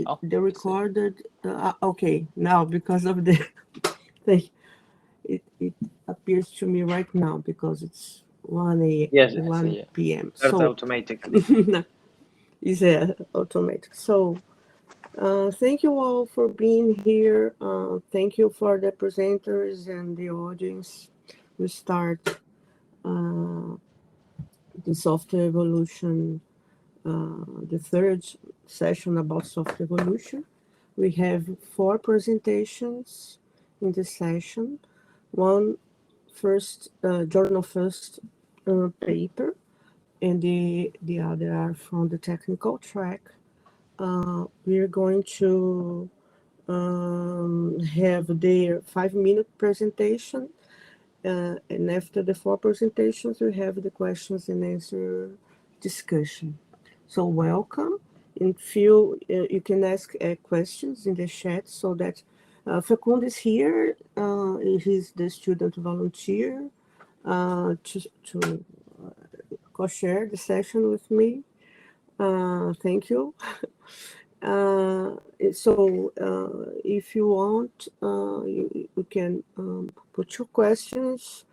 Oh, the recorded. Okay, now because of the thing, it appears to me right now because it's Yes, I see. 1 p.m. starts So automatically. it's automatic. So thank you all for being here. Thank you for the presenters and the audience. We start uh, the software evolution, the third session about software evolution. We have four presentations in this session. One first journal first paper, and the other are from the technical track. We're going to have their 5 minute presentation, and after the four presentations, we have the questions and answer discussion. So welcome, and feel you can ask questions in the chat so that Facundo is here. He's the student volunteer to co-share the session with me. Thank you. If you want, you can put your questions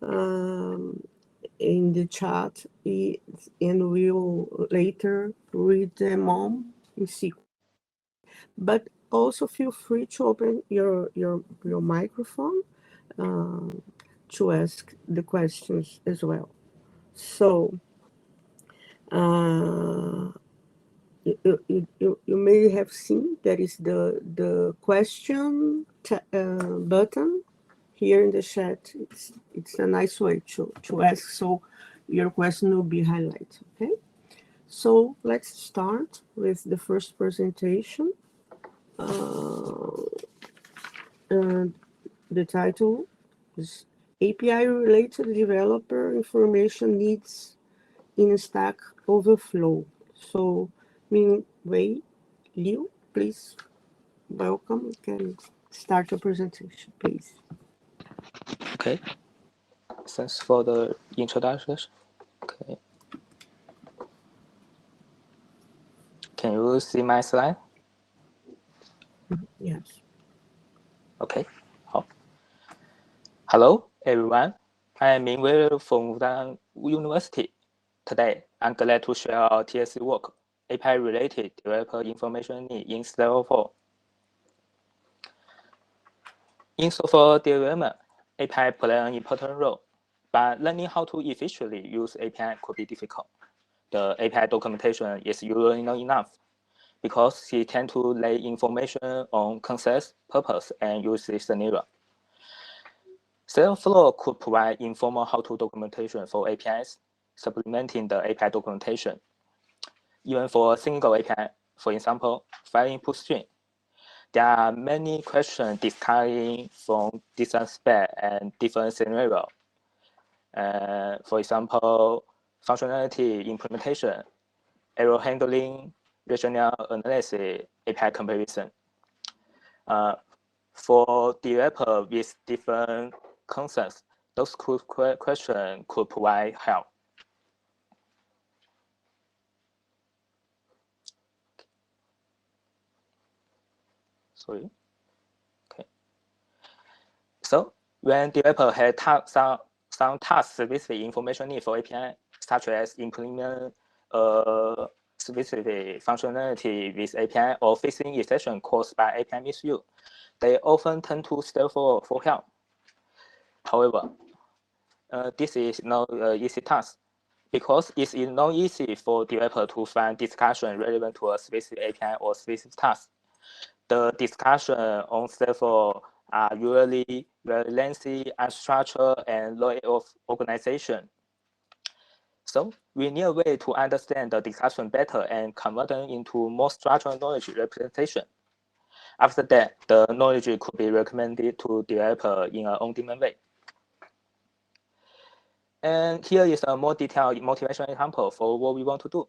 um, in the chat, and we'll later read them all in sequence. But also feel free to open your microphone uh, to ask the questions as well. So uh, you may have seen there is the question button here in the chat. It's a nice way to ask, so your question will be highlighted. Okay, so let's start with the first presentation. Uh, and the title is API related developer information needs in Stack Overflow. So, Min Wei Liu, please welcome. You can start your presentation, please. Okay. Thanks for the introduction. Okay. Can you see my slide? Yes. Okay. 好. Hello, everyone. I am Mingwei from Wuhan University. Today, I'm glad to share our TSC work, API-related developer information need in Level 4. In software development, API play an important role, but learning how to efficiently use API could be difficult. The API documentation is usually not enough because it tends to lay information on context, purpose, and usage scenario. Flow could provide informal how-to documentation for APIs, supplementing the API documentation. Even for a single API, for example, file input string, there are many questions discussing from different spec and different scenario. For example, functionality implementation, error handling, regional analysis, API comparison. For developer with different concepts, those questions could provide help. Sorry. Okay. So when developer has some task-specific information need for API, such as implement specific functionality with API or fixing exception caused by API misuse, they often turn to Stack for help. However, this is not an easy task because it is not easy for developer to find discussion relevant to a specific API or specific task. The discussion on Stack are usually very lengthy, unstructured, and low of organization. So we need a way to understand the discussion better and convert them into more structured knowledge representation. After that, the knowledge could be recommended to developer in an on-demand way. And here is a more detailed motivation example for what we want to do.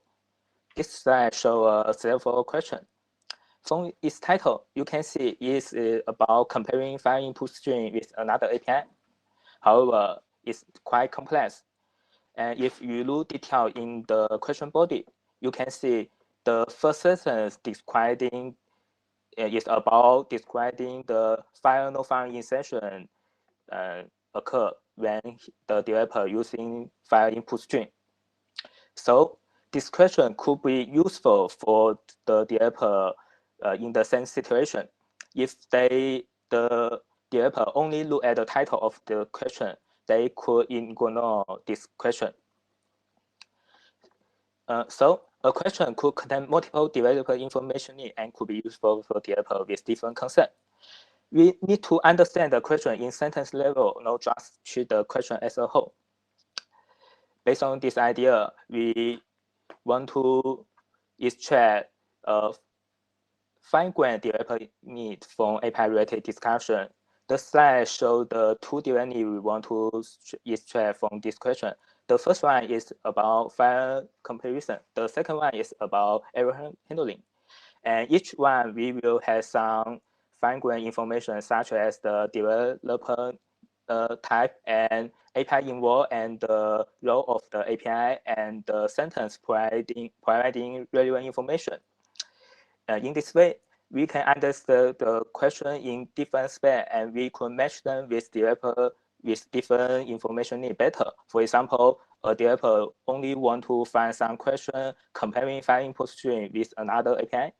This slide shows a several question. From its title, you can see it's about comparing file input string with another API. However, it's quite complex. And if you look detail in the question body, you can see the first sentence describing is about describing the file-no-file insertion occur when the developer using file input string. So this question could be useful for the developer in the same situation. If the developer only look at the title of the question, they could ignore this question. So a question could contain multiple developer information and could be useful for developer with different concerns. We need to understand the question in sentence level, not just treat the question as a whole. Based on this idea, we want to extract fine-grained developer need from API-related discussion. The slide shows the two developer needs we want to extract from this question. The first one is about file comparison. The second one is about error handling. And each one we will have some fine-grained information such as the developer type and API involved and the role of the API and the sentence providing relevant information. In this way, we can understand the question in different specs and we could match them with developer with different information need better. For example, a developer only want to find some question comparing file input string with another API.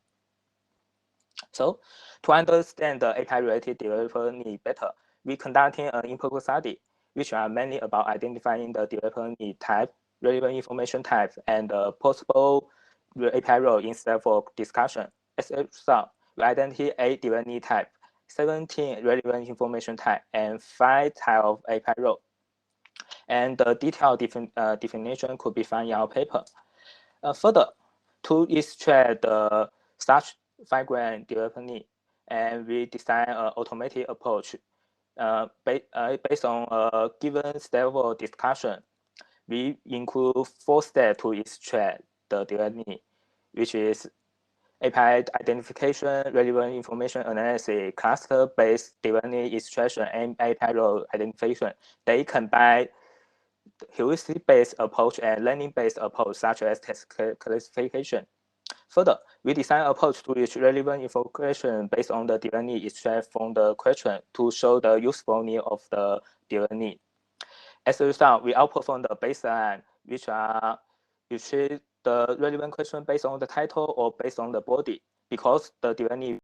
So to understand the API-related developer need better, we conducting an in-progress study, which are mainly about identifying the developer need type, relevant information type, and possible API role instead of discussion. As a result, we identify 8 developer need type, 17 relevant information type, and 5 type of API role. And the detailed definition could be found in our paper. Further, to extract the such fine-grained developer need, and we design an automated approach based on a given step of discussion. We include 4 steps to extract the developer need, which is API identification, relevant information analysis, cluster-based developer need extraction, and API role identification. They combine heuristic-based approach and learning-based approach, such as test classification. Further, we design an approach to reach relevant information based on the developer need extract from the question to show the usefulness of the developer need. As a result, we outperform the baseline, which are usually the relevant question based on the title or based on the body, because the developer need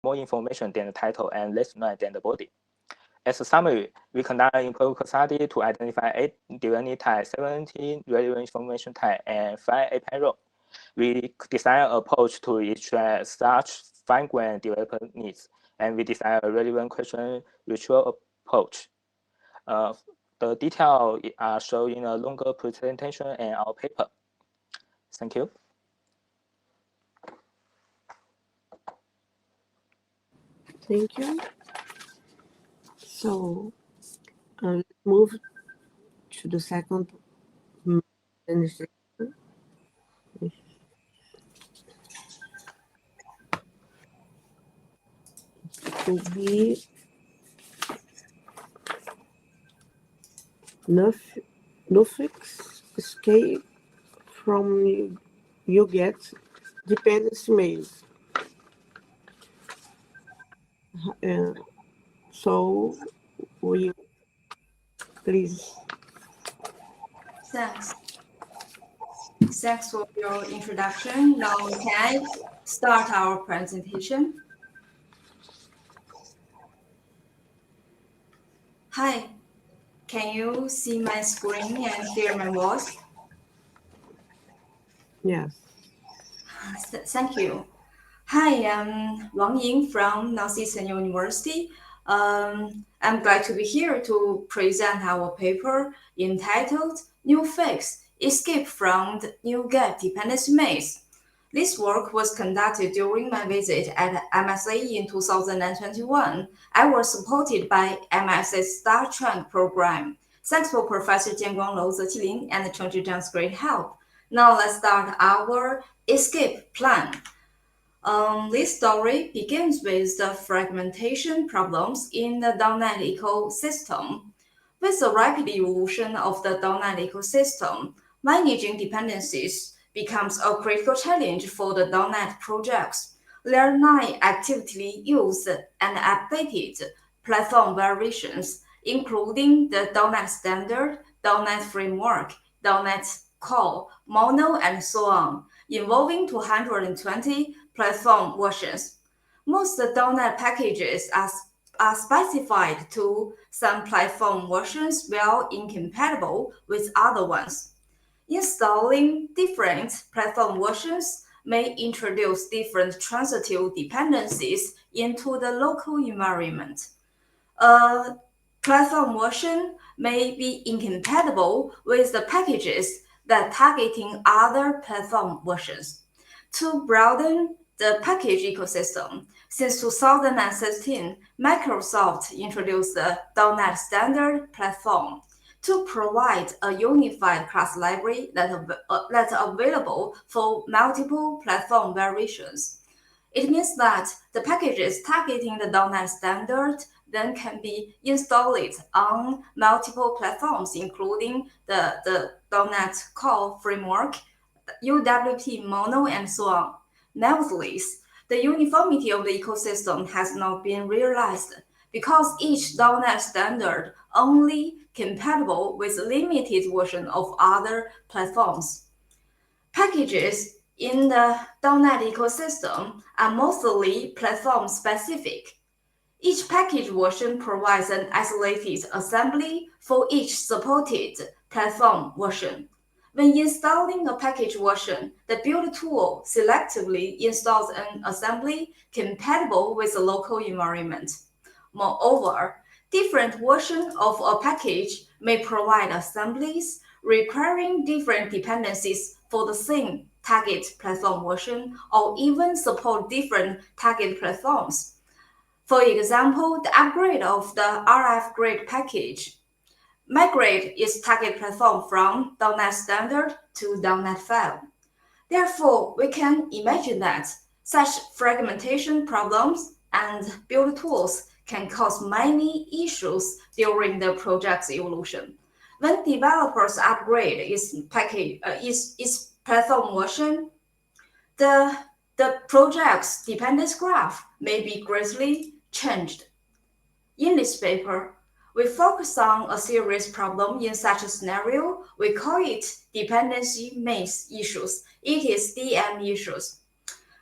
more information than the title and less noise than the body. As a summary, we conduct an in-progress study to identify 8 developer need types, 17 relevant information types, and 5 API roles. We design an approach to extract such fine-grained developer needs, and we design a relevant question retrieval approach. The details are shown in a longer presentation in our paper. Thank you. Thank you. So move to the second demonstration. It will be Nufix escape from NuGet dependency mails. So we please. Thanks. Thanks for your introduction. Now we can start our presentation. Hi, can you see my screen and hear my voice? Yes. Thank you. Hi, I'm Wang Ying from Northeastern University. I'm glad to be here to present our paper entitled NuFix Escape from the NuGet Dependency Maze. This work was conducted during my visit at MSA in 2021. I was supported by MSA's Star Trek program. Thanks for Professor Jianguang Lou, Zeqilin, and Chen Zhijiang's great help. Now let's start our escape plan. This story begins with the fragmentation problems in the .NET ecosystem. With the rapid evolution of the .NET ecosystem, managing dependencies becomes a critical challenge for the .NET projects. There are 9 actively used and updated platform variations, including the .NET Standard, .NET Framework, .NET Core, Mono, and so on, involving 220 platform versions. Most .NET packages are specified to some platform versions while incompatible with other ones. Installing different platform versions may introduce different transitive dependencies into the local environment. A platform version may be incompatible with the packages that targeting other platform versions. To broaden the package ecosystem, since 2016, Microsoft introduced the .NET Standard Platform to provide a unified class library that's available for multiple platform variations. It means that the packages targeting the .NET Standard then can be installed on multiple platforms, including the .NET Core framework, UWP Mono, and so on. Nevertheless, the uniformity of the ecosystem has not been realized because each .NET standard only compatible with limited version of other platforms. Packages in the .NET ecosystem are mostly platform-specific. Each package version provides an isolated assembly for each supported platform version. When installing a package version, the build tool selectively installs an assembly compatible with the local environment. Moreover, different versions of a package may provide assemblies requiring different dependencies for the same target platform version or even support different target platforms. For example, the upgrade of the RF Grid package migrate its target platform from .NET Standard to .NET 5. Therefore, we can imagine that such fragmentation problems and build tools can cause many issues during the project's evolution. When developers upgrade its platform version, the project's dependency graph may be greatly changed. In this paper, we focus on a serious problem in such a scenario. We call it dependency maze issues. It is DM issues.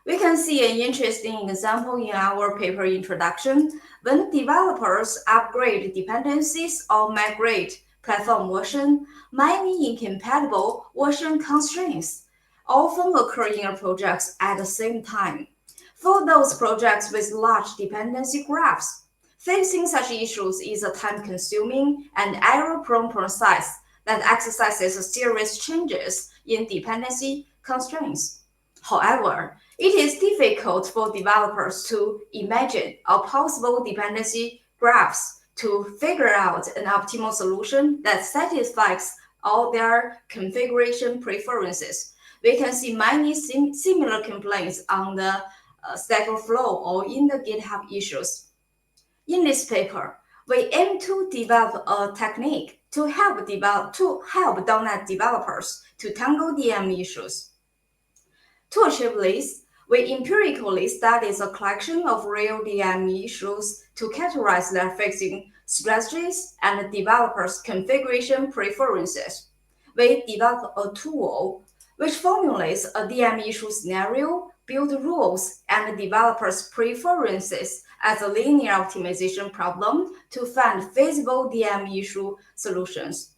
We can see an interesting example in our paper introduction. When developers upgrade dependencies or migrate platform version, many incompatible version constraints often occur in projects at the same time. For those projects with large dependency graphs, facing such issues is a time-consuming and error-prone process that exercises serious changes in dependency constraints. However, it is difficult for developers to imagine a possible dependency graphs to figure out an optimal solution that satisfies all their configuration preferences. We can see many similar complaints on the Stack Overflow or in the GitHub issues. In this paper, we aim to develop a technique to help .NET developers to tackle DM issues. To achieve this, we empirically studied a collection of real DM issues to categorize their fixing strategies and developers' configuration preferences. We developed a tool which formulates a DM issue scenario, build rules, and developers' preferences as a linear optimization problem to find feasible DM issue solutions.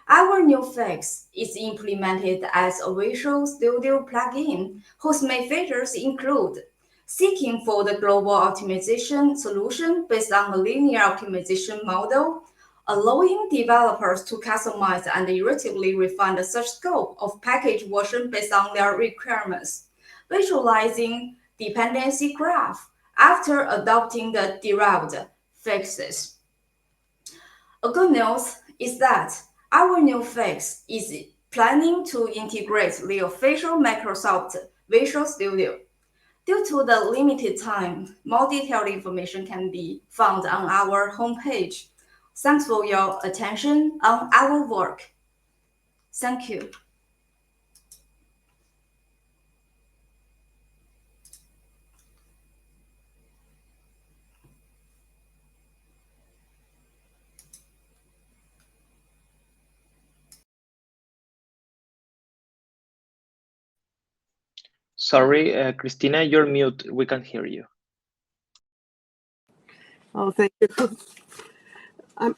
Our new fix is implemented as a Visual Studio plugin, whose main features include seeking for the global optimization solution based on a linear optimization model, allowing developers to customize and iteratively refine the search scope of package version based on their requirements, visualizing dependency graph after adopting the derived fixes. A good news is that our new fix is planning to integrate the official Microsoft Visual Studio. Due to the limited time, more detailed information can be found on our homepage. Thanks for your attention on our work. Thank you. Sorry, Christina, you're mute. We can't hear you. Oh, thank you. I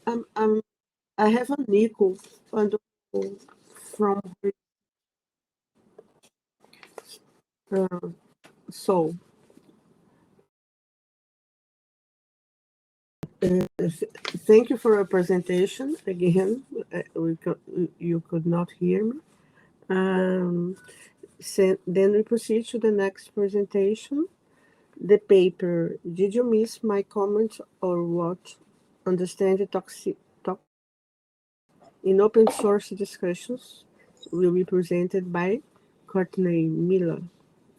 have a Nico from so thank you for your presentation again. You could not hear me. Then we proceed to the next presentation. The paper, did you miss my comments or what? Understand the toxic in open source discussions will be presented by Courtney Miller.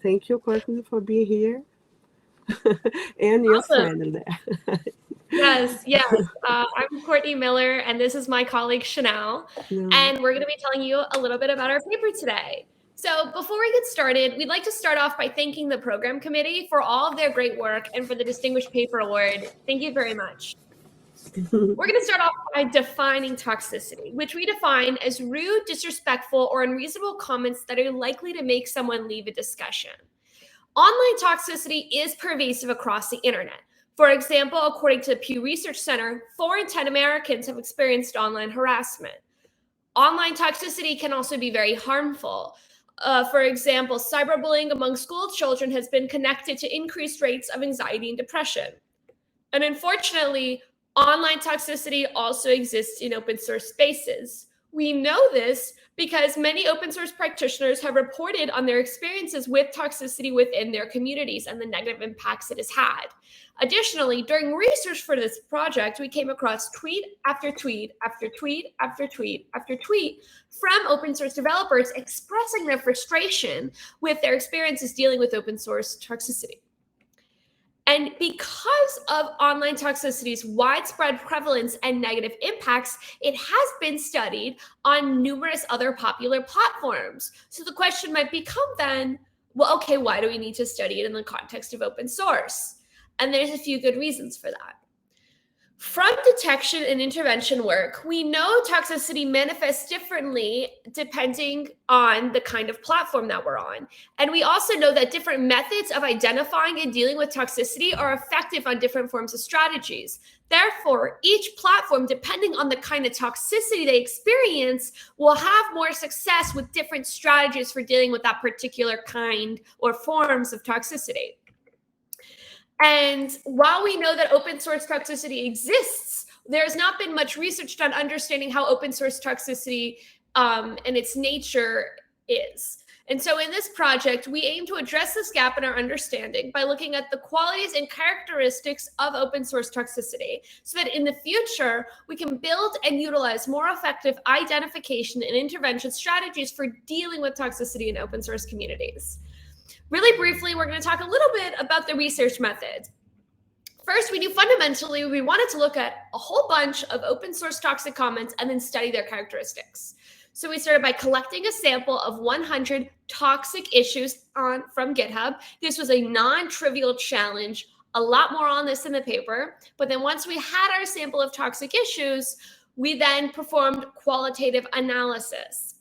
Thank you, Courtney, for being here. And your friend there. Yes. I'm Courtney Miller, and this is my colleague, Chanel. And we're going to be telling you a little bit about our paper today. So before we get started, we'd like to start off by thanking the program committee for all of their great work and for the Distinguished Paper Award. Thank you very much. We're going to start off by defining toxicity, which we define as rude, disrespectful, or unreasonable comments that are likely to make someone leave a discussion. Online toxicity is pervasive across the internet. For example, according to the Pew Research Center, 4 in 10 Americans have experienced online harassment. Online toxicity can also be very harmful. For example, cyberbullying among school children has been connected to increased rates of anxiety and depression. And unfortunately, online toxicity also exists in open source spaces. We know this because many open source practitioners have reported on their experiences with toxicity within their communities and the negative impacts it has had. Additionally, during research for this project, we came across tweet after tweet after tweet after tweet after tweet from open source developers expressing their frustration with their experiences dealing with open source toxicity. And because of online toxicity's widespread prevalence and negative impacts, it has been studied on numerous other popular platforms. So the question might become then, well, okay, why do we need to study it in the context of open source? And there's a few good reasons for that. From detection and intervention work, we know toxicity manifests differently depending on the kind of platform that we're on. And we also know that different methods of identifying and dealing with toxicity are effective on different forms of strategies. Therefore, each platform, depending on the kind of toxicity they experience, will have more success with different strategies for dealing with that particular kind or forms of toxicity. And while we know that open source toxicity exists, there's not been much research done understanding how open source toxicity and its nature is. And so in this project, we aim to address this gap in our understanding by looking at the qualities and characteristics of open source toxicity so that in the future, we can build and utilize more effective identification and intervention strategies for dealing with toxicity in open source communities. Really briefly, we're going to talk a little bit about the research method. First, we wanted to look at a whole bunch of open source toxic comments and then study their characteristics. So we started by collecting a sample of 100 toxic issues from GitHub. This was a non-trivial challenge, a lot more on this in the paper. But then once we had our sample of toxic issues, we then performed qualitative analysis.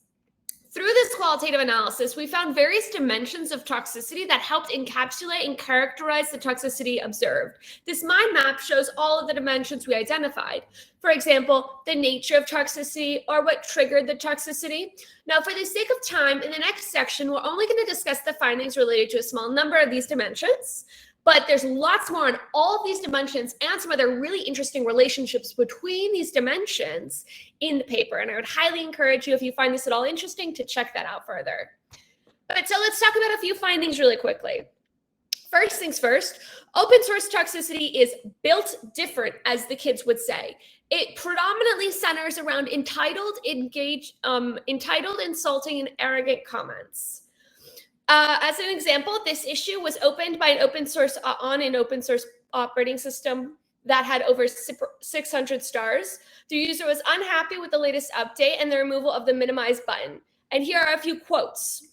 Through this qualitative analysis, we found various dimensions of toxicity that helped encapsulate and characterize the toxicity observed. This mind map shows all of the dimensions we identified. For example, the nature of toxicity or what triggered the toxicity. Now, for the sake of time, in the next section, we're only going to discuss the findings related to a small number of these dimensions. But there's lots more on all of these dimensions and some other really interesting relationships between these dimensions in the paper. And I would highly encourage you, if you find this at all interesting, to check that out further. But so let's talk about a few findings really quickly. First things first, open source toxicity is built different, as the kids would say. It predominantly centers around entitled, insulting, and arrogant comments. As an example, this issue was opened by an open source operating system that had over 600 stars. The user was unhappy with the latest update and the removal of the minimize button. And here are a few quotes.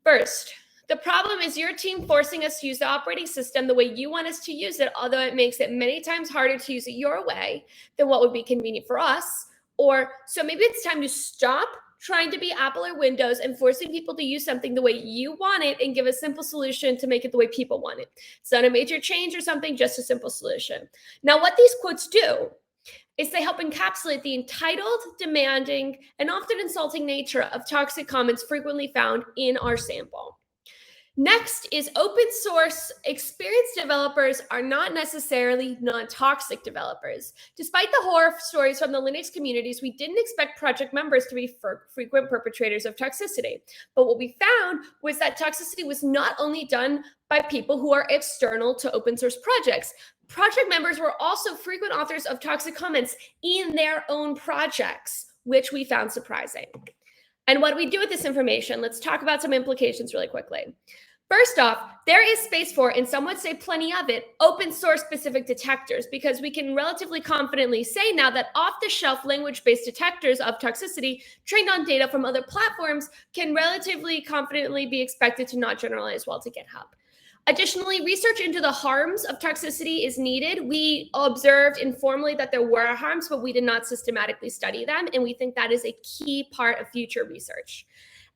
First, the problem is your team forcing us to use the operating system the way you want us to use it, although it makes it many times harder to use it your way than what would be convenient for us. Or, so maybe it's time to stop trying to be Apple or Windows and forcing people to use something the way you want it and give a simple solution to make it the way people want it. It's not a major change or something, just a simple solution. Now, what these quotes do is they help encapsulate the entitled, demanding, and often insulting nature of toxic comments frequently found in our sample. Next is open source. Experienced developers are not necessarily non-toxic developers. Despite the horror stories from the Linux communities, we didn't expect project members to be frequent perpetrators of toxicity. But what we found was that toxicity was not only done by people who are external to open source projects. Project members were also frequent authors of toxic comments in their own projects, which we found surprising. And what do we do with this information? Let's talk about some implications really quickly. First off, there is space for, and some would say plenty of it, open source specific detectors, because we can relatively confidently say now that off-the-shelf language-based detectors of toxicity trained on data from other platforms can relatively confidently be expected to not generalize well to GitHub. Additionally, research into the harms of toxicity is needed. We observed informally that there were harms, but we did not systematically study them, and we think that is a key part of future research.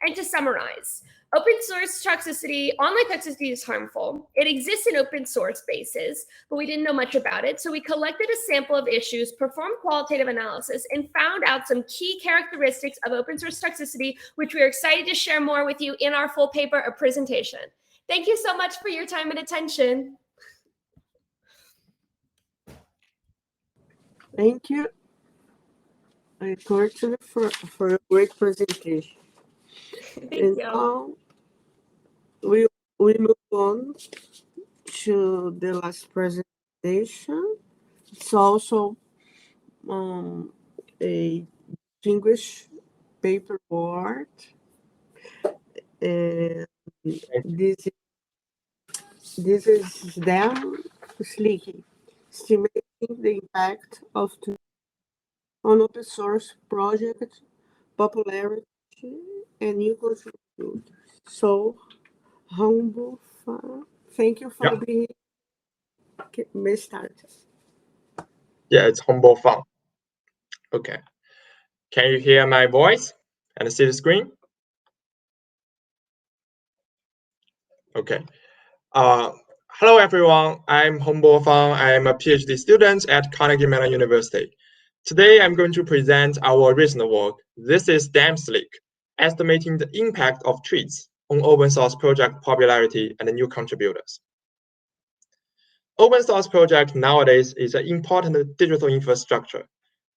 And to summarize, open source toxicity, online toxicity is harmful. It exists in open source bases, but we didn't know much about it. So we collected a sample of issues, performed qualitative analysis, and found out some key characteristics of open source toxicity, which we are excited to share more with you in our full paper or presentation. Thank you so much for your time and attention. Thank you, Courtney, for a great presentation. Thank And you. now we move on to the last presentation. It's also a distinguished paper award. And this is Dan Schlicke, estimating the impact of on open source project popularity and new contributors. So humble, thank you for being here. May start. Yeah, it's humble fun. Okay. Can you hear my voice and see the screen? Okay. Hello, everyone. I'm Hongbo Fang. I'm a PhD student at Carnegie Mellon University. Today, I'm going to present our recent work. This is DAMSLIC, estimating the impact of tweets on open source project popularity and new contributors. Open source project nowadays is an important digital infrastructure.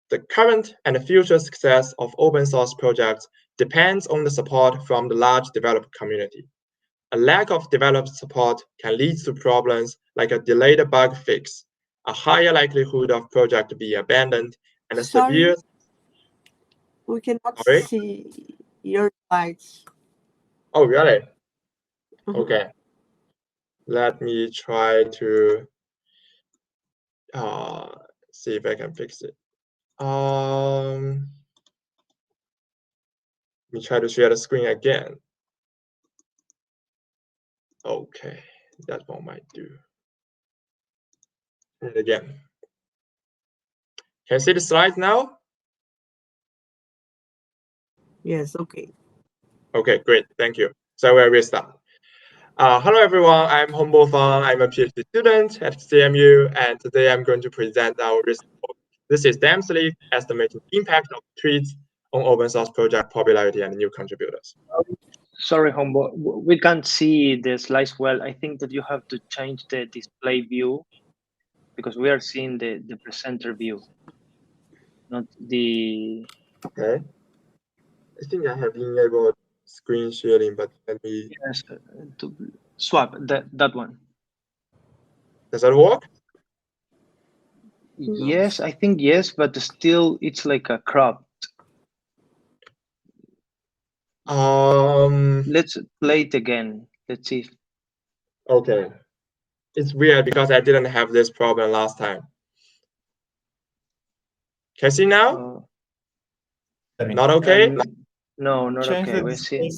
The current and future success of open source projects depends on the support from the large developer community. A lack of developer support can lead to problems like a delayed bug fix, a higher likelihood of project being abandoned, and a severe... We cannot see your slides. Oh, really? Okay. Let me try to see if I can fix it. Let me try to share the screen again. Okay, that one might do. And again. Can you see the slides now? Yes, okay. Okay, great, thank you. So we'll restart. Hello everyone, I'm Hongbo Fang. I'm a PhD student at CMU, and today I'm going to present our research. This is DAMSLIC, estimating the impact of tweets on open source project popularity and new contributors. Sorry, Hongbo, we can't see the slides well. I think that you have to change the display view because we are seeing the presenter view, not the... Okay. I think I have enabled screen sharing, but let me... Yes, to swap that one. Does that work? Yes, I think yes, but still it's like a cropped. Let's play it again. Let's see. Okay. It's weird because I didn't have this problem last time. Can you see now? Not okay? No, not okay. We're seeing.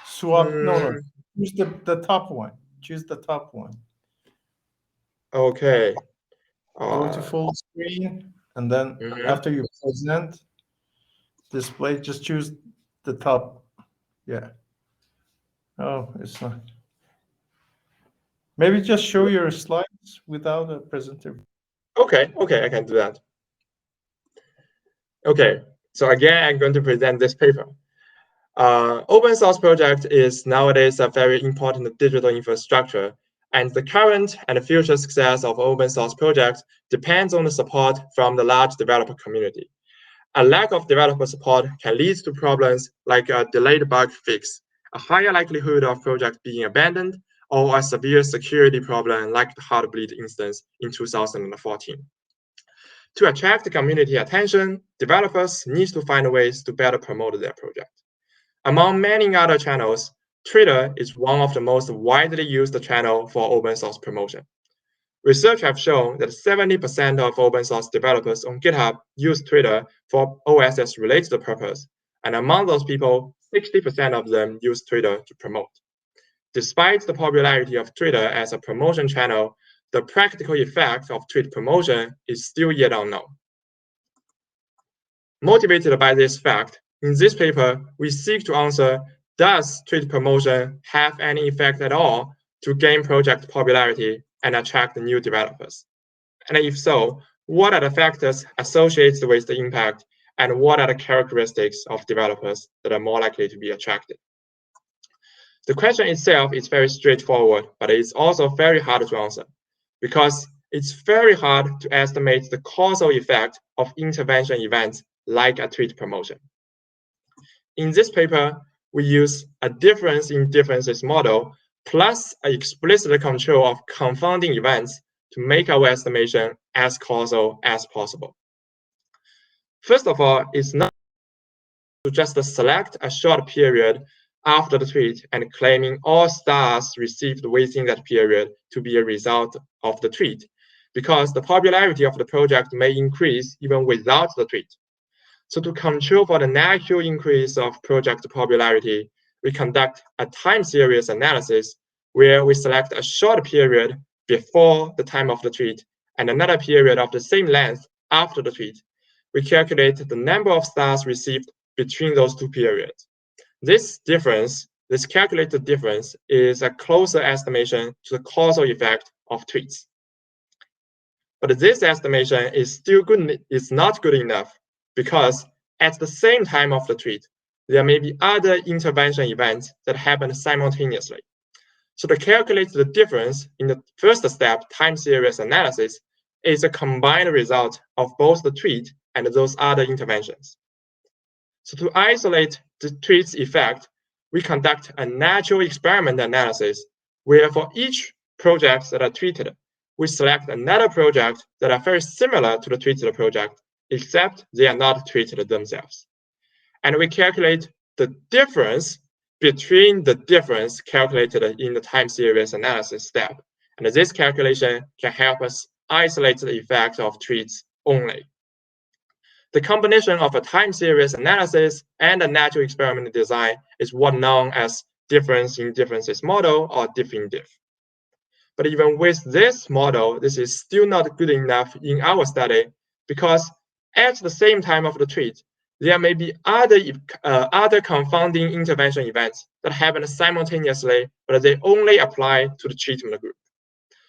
Swap. No. Choose the top one. Choose the top one. Okay. Go to full screen, and then after you present, display, just choose the top. Yeah. Oh, it's not. Maybe just show your slides without a presenter. Okay, I can do that. Okay, so again, I'm going to present this paper. Open source project is nowadays a very important digital infrastructure, and the current and future success of open source projects depends on the support from the large developer community. A lack of developer support can lead to problems like a delayed bug fix, a higher likelihood of project being abandoned, or a severe security problem like the Heartbleed instance in 2014. To attract community attention, developers need to find ways to better promote their project. Among many other channels, Twitter is one of the most widely used channels for open source promotion. Research have shown that 70% of open source developers on GitHub use Twitter for OSS-related purpose, and among those people, 60% of them use Twitter to promote. Despite the popularity of Twitter as a promotion channel, the practical effect of tweet promotion is still yet unknown. Motivated by this fact, in this paper, we seek to answer, does tweet promotion have any effect at all to gain project popularity and attract new developers? And if so, what are the factors associated with the impact, and what are the characteristics of developers that are more likely to be attracted? The question itself is very straightforward, but it's also very hard to answer, because it's very hard to estimate the causal effect of intervention events like a tweet promotion. In this paper, we use a difference in differences model plus an explicit control of confounding events to make our estimation as causal as possible. First of all, it's not to just select a short period after the tweet and claiming all stars received within that period to be a result of the tweet, because the popularity of the project may increase even without the tweet. So to control for the natural increase of project popularity, we conduct a time series analysis where we select a short period before the time of the tweet and another period of the same length after the tweet. We calculate the number of stars received between those two periods. This difference, this calculated difference, is a closer estimation to the causal effect of tweets. But this estimation is not good enough, because at the same time of the tweet, there may be other intervention events that happen simultaneously. So the calculated difference in the first step, time series analysis, is a combined result of both the tweet and those other interventions. So to isolate the tweet's effect, we conduct a natural experiment analysis where for each project that are tweeted, we select another project that are very similar to the tweeted project, except they are not tweeted themselves. And we calculate the difference between the difference calculated in the time series analysis step. And this calculation can help us isolate the effect of tweets only. The combination of a time series analysis and a natural experiment design is what known as difference in differences model, or diff-in-diff. But even with this model, this is still not good enough in our study, because at the same time of the tweet, there may be other confounding intervention events that happen simultaneously, but they only apply to the treatment group.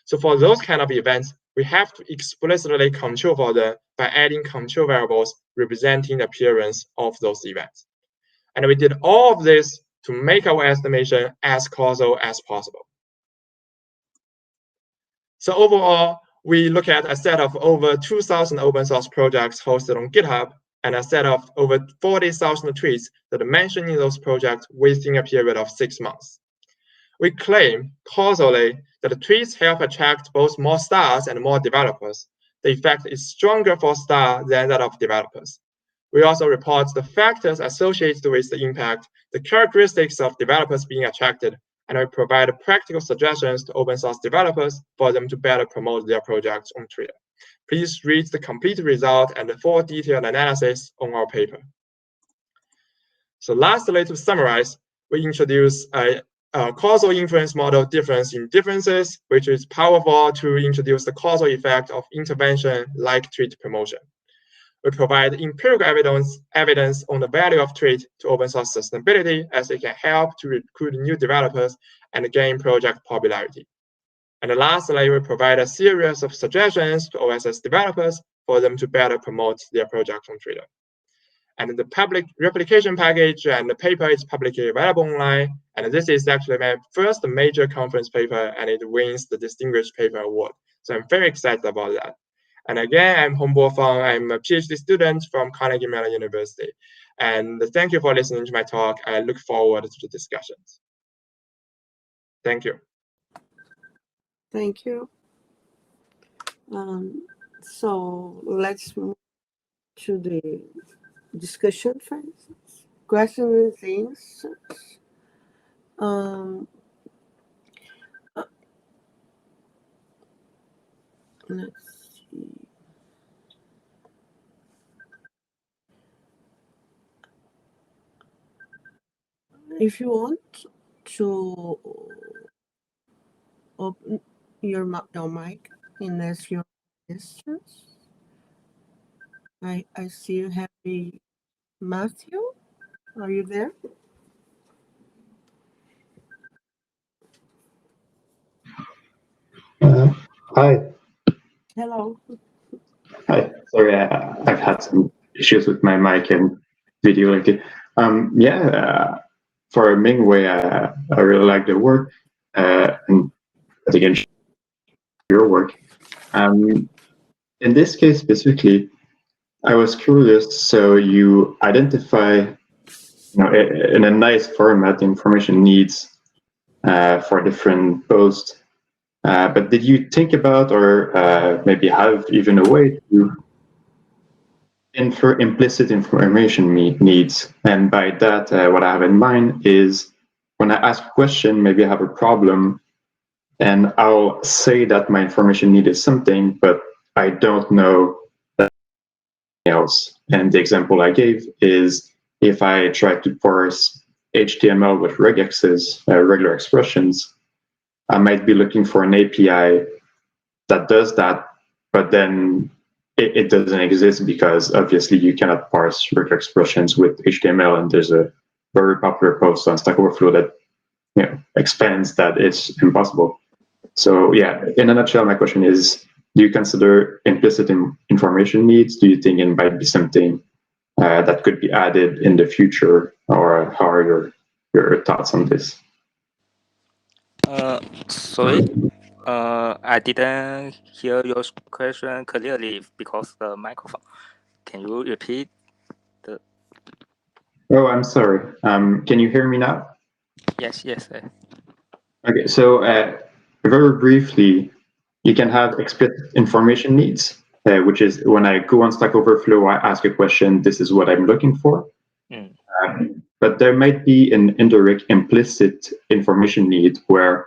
So for those kind of events, we have to explicitly control for them by adding control variables representing the appearance of those events. And we did all of this to make our estimation as causal as possible. So overall, we look at a set of over 2,000 open source projects hosted on GitHub, and a set of over 40,000 tweets that are mentioned in those projects within a period of 6 months. We claim causally that the tweets help attract both more stars and more developers. The effect is stronger for stars than that of developers. We also report the factors associated with the impact, the characteristics of developers being attracted, and we provide practical suggestions to open source developers for them to better promote their projects on Twitter. Please read the complete result and the full detailed analysis on our paper. So lastly, to summarize, we introduce a causal inference model difference in differences, which is powerful to introduce the causal effect of intervention like tweet promotion. We provide empirical evidence on the value of TREAT to open source sustainability, as it can help to recruit new developers and gain project popularity. And lastly, we provide a series of suggestions to OSS developers for them to better promote their project on Twitter. And the public replication package and the paper is publicly available online. And this is actually my first major conference paper, and it wins the Distinguished Paper Award. So I'm very excited about that. And again, I'm Hongbo Fang. I'm a PhD student from Carnegie Mellon University. And thank you for listening to my talk. I look forward to the discussions. Thank you. Thank you. So let's move to the discussion phase. Questions and answers. Let's see. If you want to open your mic and ask your questions, I see you have Matthew. Are you there? Hi. Hello. Hi. Sorry, I've had some issues with my mic and video link. For Mingwei, I really like the work, and again, your work. In this case specifically, I was curious. So you identify, in a nice format, information needs for different posts. But did you think about, or maybe have even a way to infer implicit information needs? And by that, what I have in mind is when I ask a question, maybe I have a problem, and I'll say that my information need is something, but I don't know that else. And the example I gave is if I try to parse HTML with regexes, regular expressions, I might be looking for an API that does that, but then it doesn't exist because obviously you cannot parse regular expressions with HTML. And there's a very popular post on Stack Overflow that expands that it's impossible. So yeah, in a nutshell, my question is: do you consider implicit information needs? Do you think it might be something that could be added in the future, or how are your thoughts on this? Sorry, I didn't hear your question clearly because the microphone. Can you repeat? Oh, I'm sorry. Can you hear me now? Yes. Okay, so very briefly, you can have explicit information needs, which is when I go on Stack Overflow, I ask a question, this is what I'm looking for. But there might be an indirect implicit information need where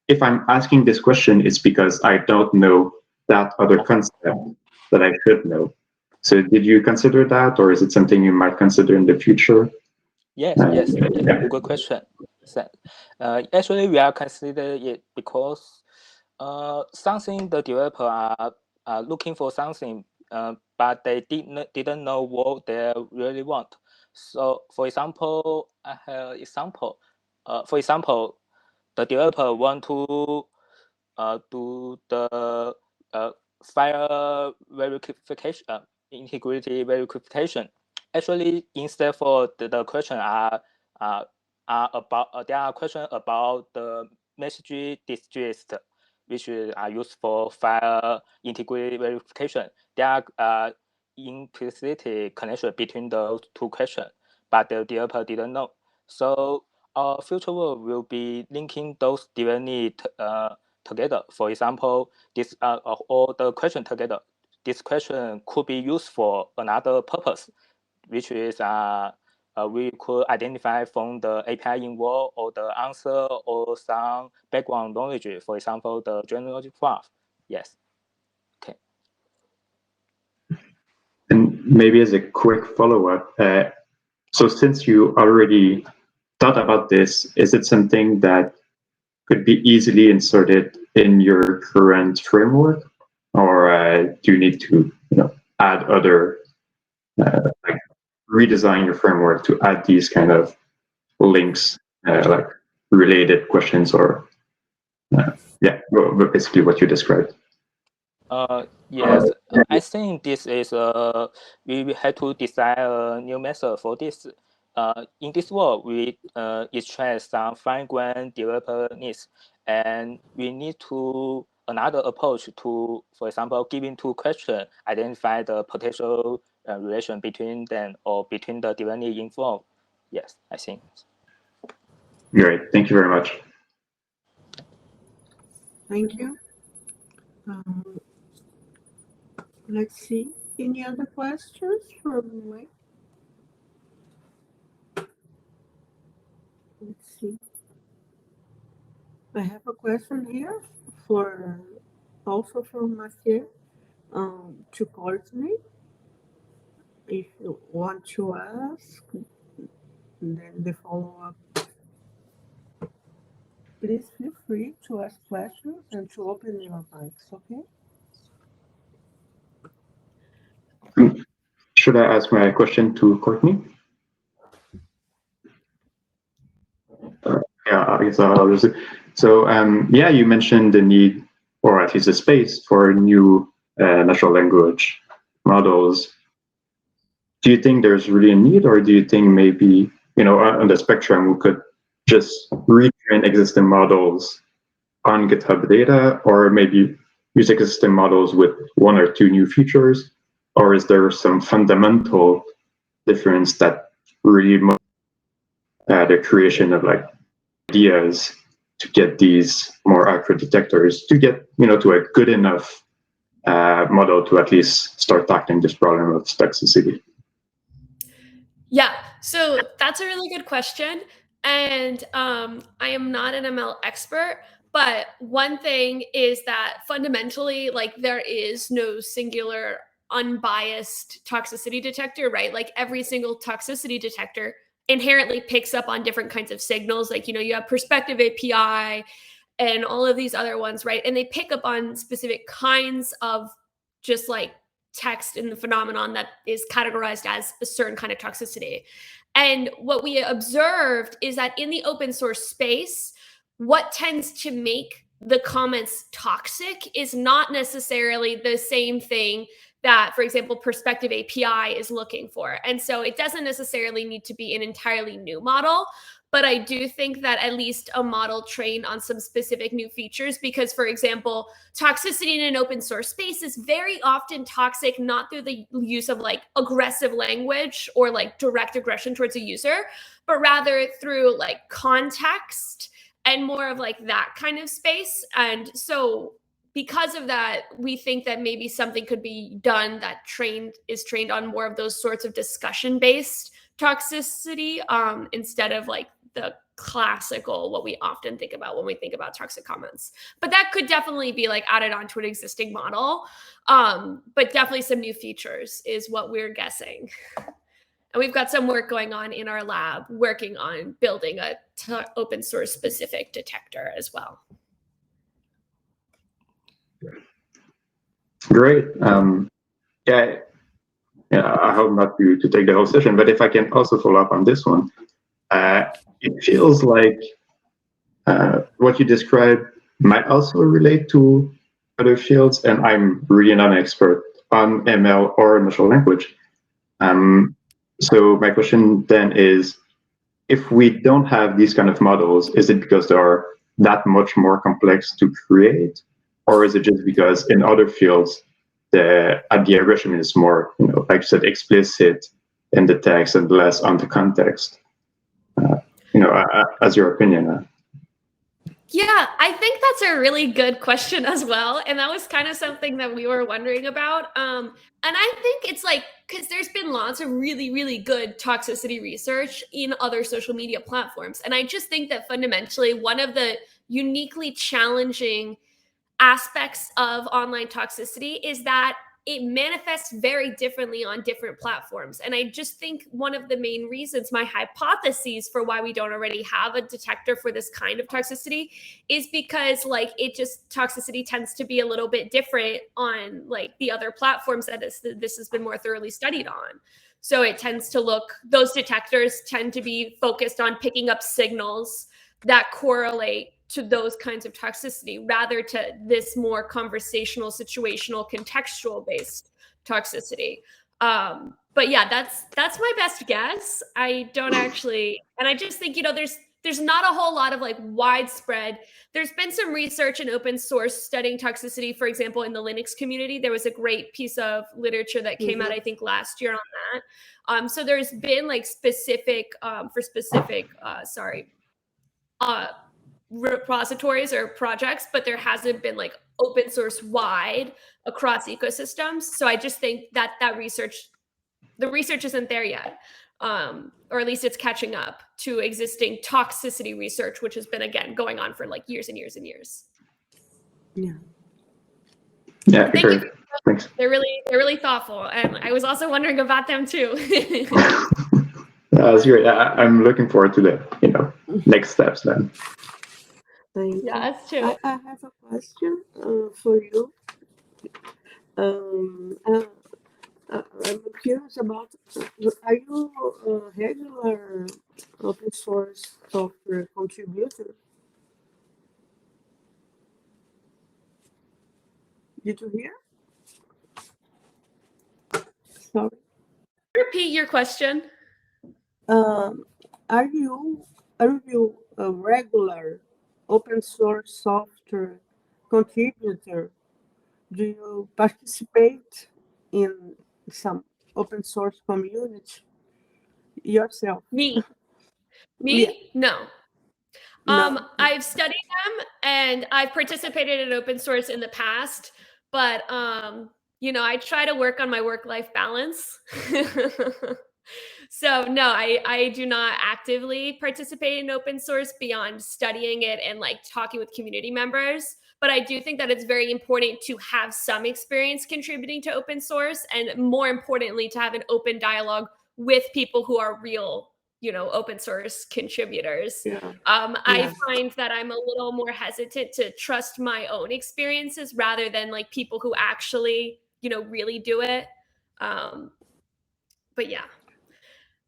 if I'm asking this question, it's because I don't know that other concept that I should know. So did you consider that, or is it something you might consider in the future? Yes. Good question. Actually, we are considering it because something the developer are looking for something, but they didn't know what they really want. So, for example, I have an example. For example, the developer want to do the file verification, integrity verification. Actually, instead for the question are about there are questions about the message distress, which are used for file integrity verification. There are implicit connection between those two questions, but the developer didn't know. So our future work will be linking those different needs together. For example, this all the question together. This question could be used for another purpose, which is we could identify from the API involved or the answer or some background knowledge. For example, the genealogy graph. Yes. Okay. And maybe as a quick follow-up, so since you already thought about this, is it something that could be easily inserted in your current framework, or do you need to add other like redesign your framework to add these kind of links, like related questions, or yeah, well, basically what you described. Yes, I think this is we had to design a new method for this. In this work, we extract some fine-grained developer needs, and we need to another approach to, for example, giving two questions, identify the potential relation between them or between the divinely involved. Yes, I think. Great, thank you very much. Thank you. Let's see. Any other questions from Wei? Let's see. I have a question here for also from Mathieu to Courtney. If you want to ask, then the follow-up. Please feel free to ask questions and to open your mics, okay? Should I ask my question to Courtney? Yeah, I guess I'll just. So yeah, you mentioned the need, or at least the space, for new natural language models. Do you think there's really a need, or do you think maybe, you know, on the spectrum, we could just retrain existing models on GitHub data, or maybe use existing models with one or two new features? Or is there some fundamental difference that really the creation of like ideas to get these more accurate detectors to get, you know, to a good enough model to at least start tackling this problem of toxicity? Yeah, so that's a really good question. And I am not an ML expert, but one thing is that fundamentally, like, there is no singular unbiased toxicity detector, right? Like, every single toxicity detector inherently picks up on different kinds of signals. Like, you know, you have Perspective API and all of these other ones, right? And they pick up on specific kinds of just like text in the phenomenon that is categorized as a certain kind of toxicity. And what we observed is that in the open source space, what tends to make the comments toxic is not necessarily the same thing that, for example, Perspective API is looking for. And so it doesn't necessarily need to be an entirely new model, but I do think that at least a model trained on some specific new features, because, for example, toxicity in an open source space is very often toxic, not through the use of like aggressive language or like direct aggression towards a user, but rather through like context and more of like that kind of space. And so because of that, we think that maybe something could be done that is trained on more of those sorts of discussion-based toxicity instead of like the classical, what we often think about when we think about toxic comments. But that could definitely be like added onto an existing model. But definitely some new features is what we're guessing. And we've got some work going on in our lab working on building a open source specific detector as well. Great. Yeah, I hope not to take the whole session, but if I can also follow up on this one, it feels like what you described might also relate to other fields, and I'm really not an expert on ML or natural language. So my question then is, if we don't have these kind of models, is it because they are that much more complex to create? Or is it just because in other fields, the aggression is more, you know, like I said, explicit in the text and less on the context? You know, as your opinion. Yeah, I think that's a really good question as well. And that was kind of something that we were wondering about. And I think it's like, because there's been lots of really, really good toxicity research in other social media platforms. And I just think that fundamentally, one of the uniquely challenging aspects of online toxicity is that it manifests very differently on different platforms. And I just think one of the main reasons, my hypotheses for why we don't already have a detector for this kind of toxicity is because like toxicity tends to be a little bit different on like the other platforms that this has been more thoroughly studied on. So it tends to those detectors tend to be focused on picking up signals that correlate to those kinds of toxicity rather to this more conversational, situational, contextual based toxicity. But yeah, that's my best guess. I don't actually, and I just think, there's not a whole lot of like widespread. There's been some research in open source studying toxicity. For example, in the Linux community, there was a great piece of literature that came out, I think, last year on that. So there's been like repositories or projects, but there hasn't been like open source wide across ecosystems. So I just think that the research isn't there yet. Or at least it's catching up to existing toxicity research, which has been, again, going on for like years and years and years. Yeah. Yeah, Thank you. Thanks. They're really thoughtful. And I was also wondering about them too. That's great. I'm looking forward to the next steps then. Thank you. Yeah, that's true. I have a question for you. I'm curious about, are you a regular open source software contributor? Did you hear? Sorry. Repeat your question. Are you a regular open source software contributor? Do you participate in some open source community yourself? Me? Yeah. No. No. I've studied them and I've participated in open source in the past, but I try to work on my work-life balance. So no, I do not actively participate in open source beyond studying it and like talking with community members. But I do think that it's very important to have some experience contributing to open source, and more importantly, to have an open dialogue with people who are real, open source contributors. Yeah. I find that I'm a little more hesitant to trust my own experiences rather than like people who actually, really do it. But yeah.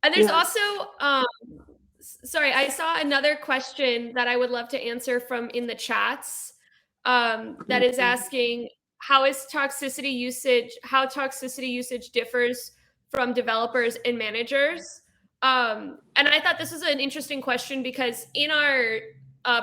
And there's also, sorry, I saw another question that I would love to answer from in the chats that is asking how toxicity usage differs from developers and managers. And I thought this was an interesting question because in our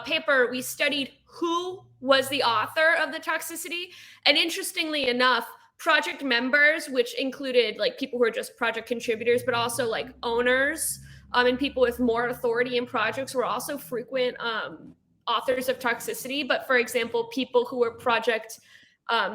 paper, we studied who was the author of the toxicity. And interestingly enough, project members, which included like people who are just project contributors, but also like owners and people with more authority in projects were also frequent authors of toxicity. But for example, people who were project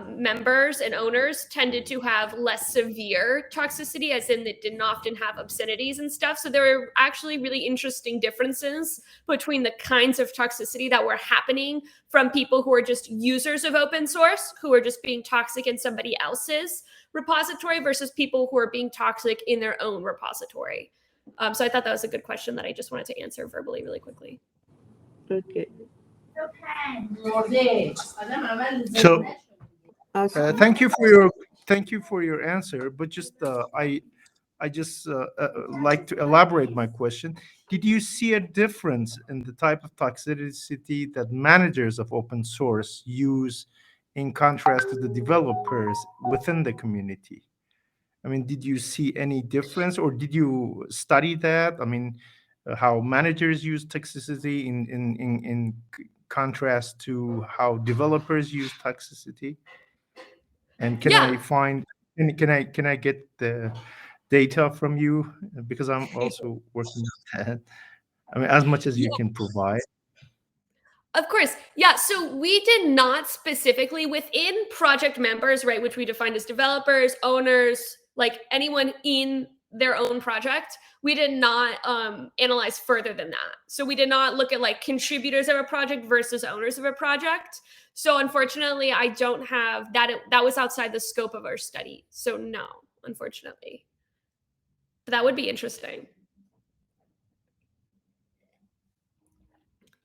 members and owners tended to have less severe toxicity, as in they didn't often have obscenities and stuff. So there were actually really interesting differences between the kinds of toxicity that were happening from people who are just users of open source, who are just being toxic in somebody else's repository, versus people who are being toxic in their own repository. So I thought that was a good question that I just wanted to answer verbally really quickly. Okay. So thank you for your answer. But just I just like to elaborate my question. Did you see a difference in the type of toxicity that managers of open source use in contrast to the developers within the community? I mean, did you see any difference, or did you study that? I mean, how managers use toxicity in contrast to how developers use toxicity? And can I get the data from you, because I'm also working on that? I mean, as much as you can provide. Of course. Yeah. So we did not specifically within project members, right, which we defined as developers, owners, like anyone in their own project, we did not analyze further than that. So we did not look at like contributors of a project versus owners of a project. So unfortunately, I don't have that. That was outside the scope of our study. So no, unfortunately. But that would be interesting.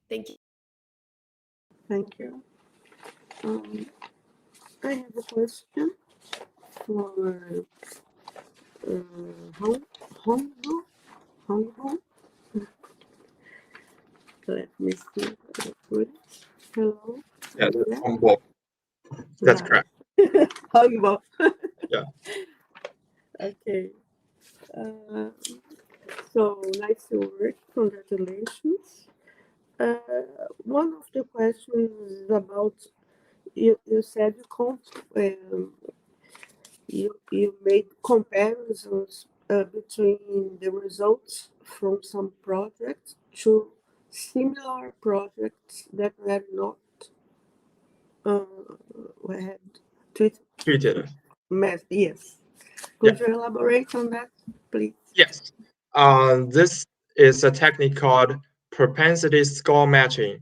Thank you. Thank you. I have a question for Hong Hong. Let me see. Hello. Yeah, that's Hongbo. That's correct. Hongbo. Yeah. Okay. So nice work. Congratulations. One of the questions is about you said you made comparisons between the results from some projects to similar projects that were not had Treated. Yes. Could you elaborate on that, please? Yes. This is a technique called propensity score matching.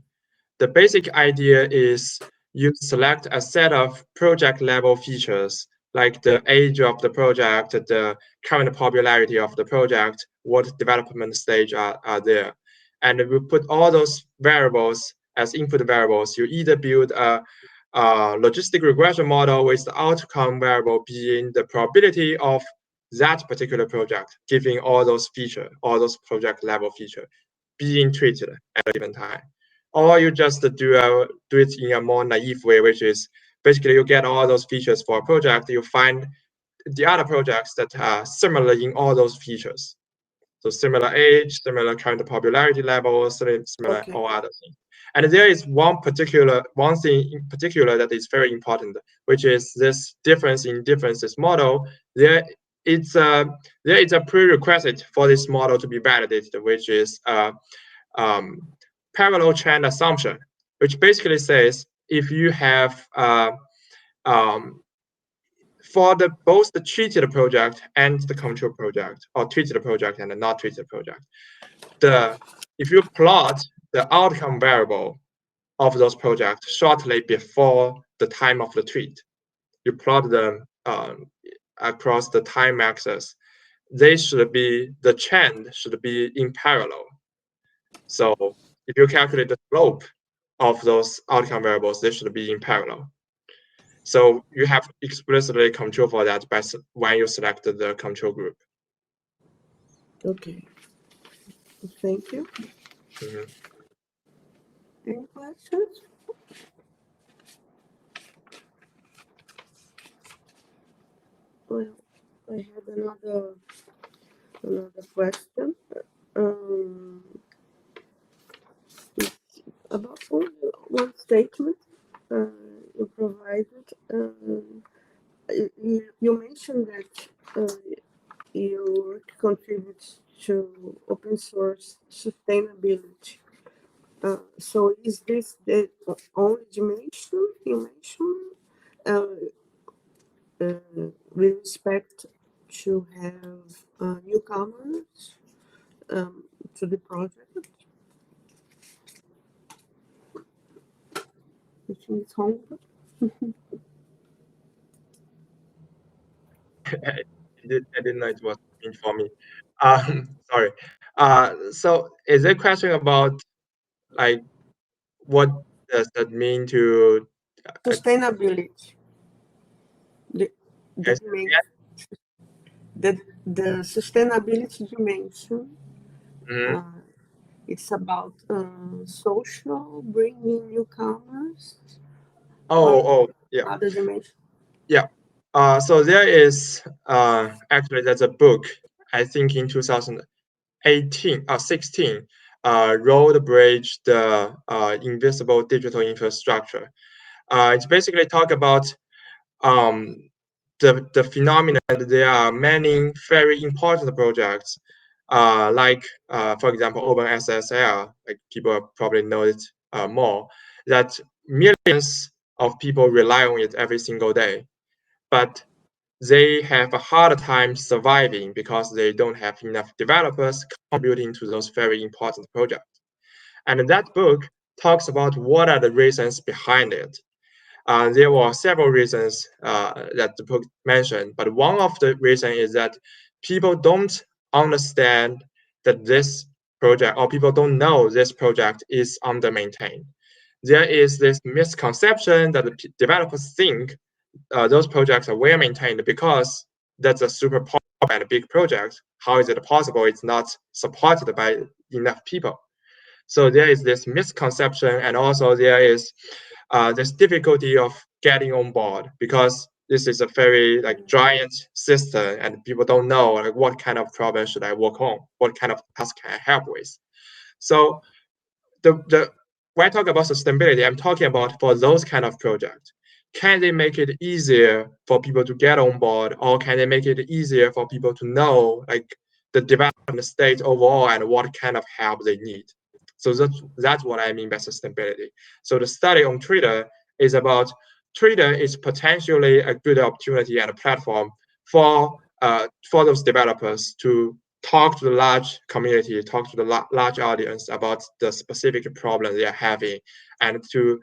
The basic idea is you select a set of project level features like the age of the project, the current popularity of the project, what development stage are there. And we put all those variables as input variables. You either build a logistic regression model with the outcome variable being the probability of that particular project, giving all those features, all those project level features being treated at a given time. Or you just do it in a more naive way, which is basically you get all those features for a project, you find the other projects that are similar in all those features. So similar age, similar current popularity level, similar all other things. And there is one thing in particular that is very important, which is this difference in differences model. There is a prerequisite for this model to be validated, which is parallel trend assumption, which basically says if you have for both the treated project and the control project, or treated project and the not treated project, if you plot the outcome variable of those projects shortly before the time of the treat, you plot them across the time axis, the trend should be in parallel. So if you calculate the slope of those outcome variables, they should be in parallel. So you have to explicitly control for that when you select the control group. Okay. Thank you. Mm-hmm. Any questions? Well, I have another question. About one statement you provided. You mentioned that your work contributes to open source sustainability. So is this the only dimension you mentioned with respect to have newcomers to the project? I think it's home. I didn't know it was meant for me. Sorry. So is there a question about like what does that mean to Sustainability. The sustainability dimension. Mm-hmm. It's about social, bringing newcomers. Yeah. Other dimension. Yeah. So there is actually there's a book, I think in 2018 or 16, Road Bridge, the Invisible Digital Infrastructure. It's basically talk about the phenomenon that there are many very important projects, like for example OpenSSL, like people probably know it more, that millions of people rely on it every single day, but they have a harder time surviving because they don't have enough developers contributing to those very important projects. And that book talks about what are the reasons behind it. There were several reasons that the book mentioned, but one of the reasons is that people don't understand that this project, or people don't know this project is under-maintained. There is this misconception that the developers think those projects are well maintained because that's a super popular and big project. How is it possible it's not supported by enough people? So there is this misconception, and also there is this difficulty of getting on board because this is a very giant system, and people don't know what kind of problem should I work on, what kind of task can I help with. So when I talk about sustainability, I'm talking about for those kind of projects. Can they make it easier for people to get on board, or can they make it easier for people to know the development state overall and what kind of help they need? So that's what I mean by sustainability. So the study on Twitter is about Twitter is potentially a good opportunity and a platform for those developers to talk to the large community, talk to the large audience about the specific problem they are having, and to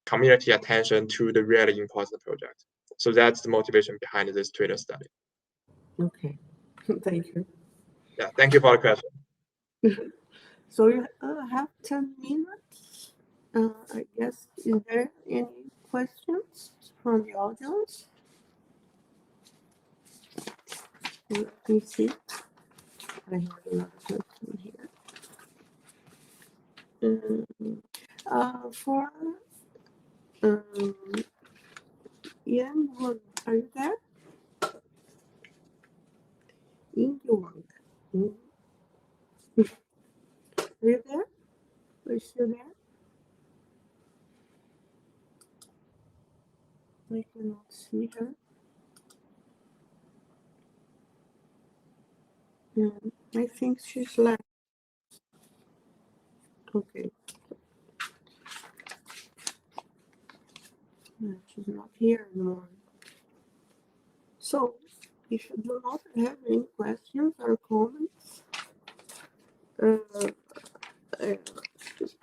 community attention to the really important project. So that's the motivation behind this Twitter study. Okay, thank you. Yeah, thank you for the question. So you have 10 minutes. I guess, is there any questions from the audience? Let me see. I have another question here. For Ian Wang, are you there? Ian Wang. Are you there? Are you still there? I cannot see her. I think she's left. Okay. No, she's not here anymore. So, if you do not have any questions or comments,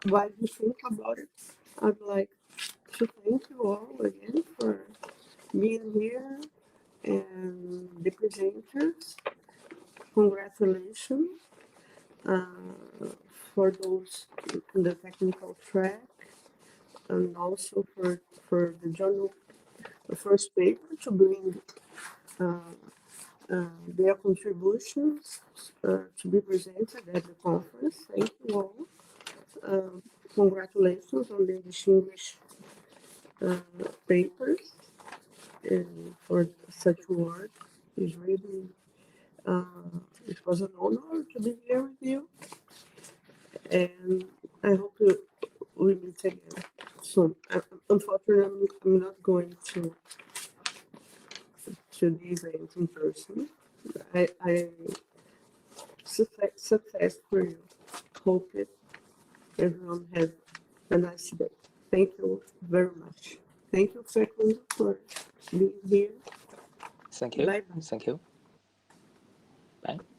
while you think about it, I'd like to thank you all again for being here and the presenters. Congratulations for those in the technical track, and also for the journal, the first paper to bring their contributions to be presented at the conference. Thank you all. Congratulations on the distinguished papers for such work. It's really, it was an honor to be here with you, and I hope we meet again soon. Unfortunately, I'm not going to the event in person. I success for you. Hope it everyone has a nice day. Thank you very much. Thank you, Facundo, for being here. Thank you. Bye. Thank you. Bye.